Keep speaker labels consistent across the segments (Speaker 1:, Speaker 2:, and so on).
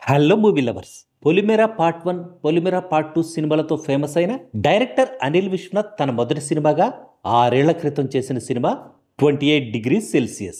Speaker 1: Hello movie lovers. Polimera part 1, Polimera part 2 సినిమాలతో famous అయిన director Anil Vishwanath తన మొదటి సినిమాగా 6 ఏళ్ల క్రితం చేసిన సినిమా 28°C.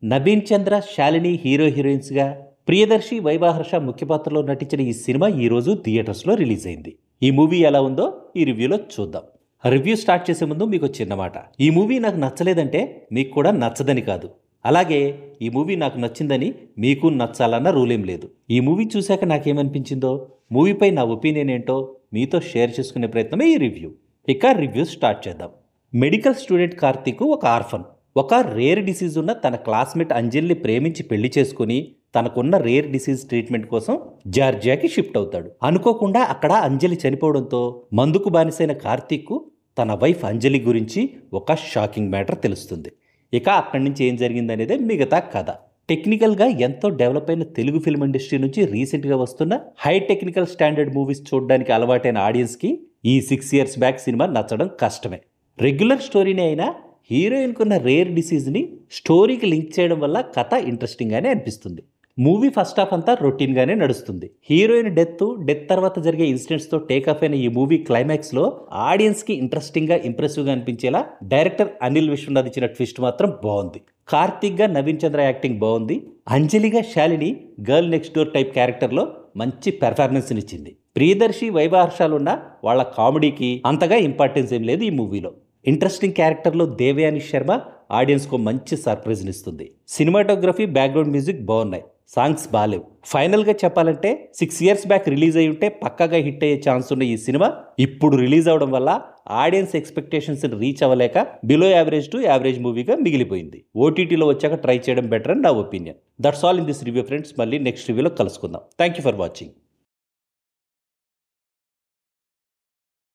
Speaker 1: నవీన్ చంద్ర, శాలిని హీరోయిన్స్గా, ప్రియదర్శి, వైవాహర్ష ముఖ్య పాత్రలో నటించిన ఈ సినిమా ఈరోజు థియేటర్స్లో రిలీజ్ అయింది. ఈ మూవీ ఎలా ఉందో ఈ రివ్యూలో చూద్దాం. రివ్యూ స్టార్ట్ చేసే ముందు మీకు చిన్న మాట. ఈ మూవీ నాకు నచ్చలేదంటే మీకు కూడా నచ్చదని కాదు. అలాగే ఈ మూవీ నాకు నచ్చిందని మీకు నచ్చాలన్న రూల్ ఏం లేదు. ఈ మూవీ చూశాక నాకేమనిపించిందో, మూవీపై నా ఒపీనియన్ ఏంటో మీతో షేర్ చేసుకునే ప్రయత్నమే ఈ రివ్యూ. ఇక రివ్యూ స్టార్ట్ చేద్దాం. మెడికల్ స్టూడెంట్ కార్తీక్ ఒక ఆర్ఫన్. ఒక రేర్ డిసీజ్ ఉన్న తన క్లాస్మేట్ అంజలిని ప్రేమించి పెళ్లి చేసుకుని తనకున్న రేర్ డిసీజ్ ట్రీట్మెంట్ కోసం జార్జియాకి షిఫ్ట్ అవుతాడు. అనుకోకుండా అక్కడ అంజలి చనిపోవడంతో మందుకు బానిసైన కార్తీక్ తన వైఫ్ అంజలి గురించి ఒక షాకింగ్ మ్యాటర్ తెలుస్తుంది. ఇక అక్కడి నుంచి ఏం జరిగిందనేదే మిగతా కథ. టెక్నికల్గా ఎంతో డెవలప్ అయిన తెలుగు ఫిల్మ్ ఇండస్ట్రీ నుంచి రీసెంట్గా వస్తున్న హై టెక్నికల్ స్టాండర్డ్ మూవీస్ చూడడానికి అలవాటైన ఆడియన్స్కి ఈ 6 years బ్యాక్ సినిమా నచ్చడం కష్టమే. రెగ్యులర్ స్టోరీనే అయినా హీరోయిన్కున్న రేర్ డిసీజ్ని స్టోరీకి లింక్ చేయడం వల్ల కథ ఇంట్రెస్టింగ్గానే అనిపిస్తుంది. మూవీ ఫస్ట్ హాఫ్ అంతా రొటీన్గానే నడుస్తుంది. హీరోయిన్ డెత్ తర్వాత జరిగే ఇన్సిడెంట్స్తో టేకాఫ్ అయిన ఈ మూవీ క్లైమాక్స్లో ఆడియన్స్కి ఇంట్రెస్టింగ్గా, ఇంప్రెసివ్గా అనిపించేలా డైరెక్టర్ అనిల్ విశ్వనాథ్ ఇచ్చిన ట్విస్ట్ మాత్రం బాగుంది. కార్తీక్గా నవీన్ చంద్ర యాక్టింగ్ బాగుంది. అంజలిగా Shalini girl next door type క్యారెక్టర్లో మంచి పెర్ఫార్మెన్స్ని ఇచ్చింది. ప్రియదర్శి, వైవాహర్షాలున్న వాళ్ళ కామెడీకి అంతగా ఇంపార్టెన్స్ ఏం లేదు ఈ మూవీలో. ఇంట్రెస్టింగ్ క్యారెక్టర్లో దేవయాని శర్మ ఆడియన్స్కు మంచి సర్ప్రైజ్ని ఇస్తుంది. సినిమాటోగ్రఫీ, బ్యాక్గ్రౌండ్ మ్యూజిక్ బాగున్నాయి. సాంగ్స్ బాలేవు. ఫైనల్గా చెప్పాలంటే 6 years బ్యాక్ రిలీజ్ అయి ఉంటే పక్కాగా హిట్ అయ్యే ఛాన్స్ ఉన్న ఈ సినిమా ఇప్పుడు రిలీజ్ అవడం వల్ల ఆడియన్స్ ఎక్స్పెక్టేషన్స్ రీచ్ అవ్వలేక బిలో యావరేజ్ టు యావరేజ్ మూవీగా మిగిలిపోయింది. ఓటీటీలో వచ్చాక ట్రై చేయడం బెటర్ అని నా opinion. That's all in this review friends. మళ్ళీ నెక్స్ట్ రివ్యూలో కలుసుకుందాం. Thank you for watching.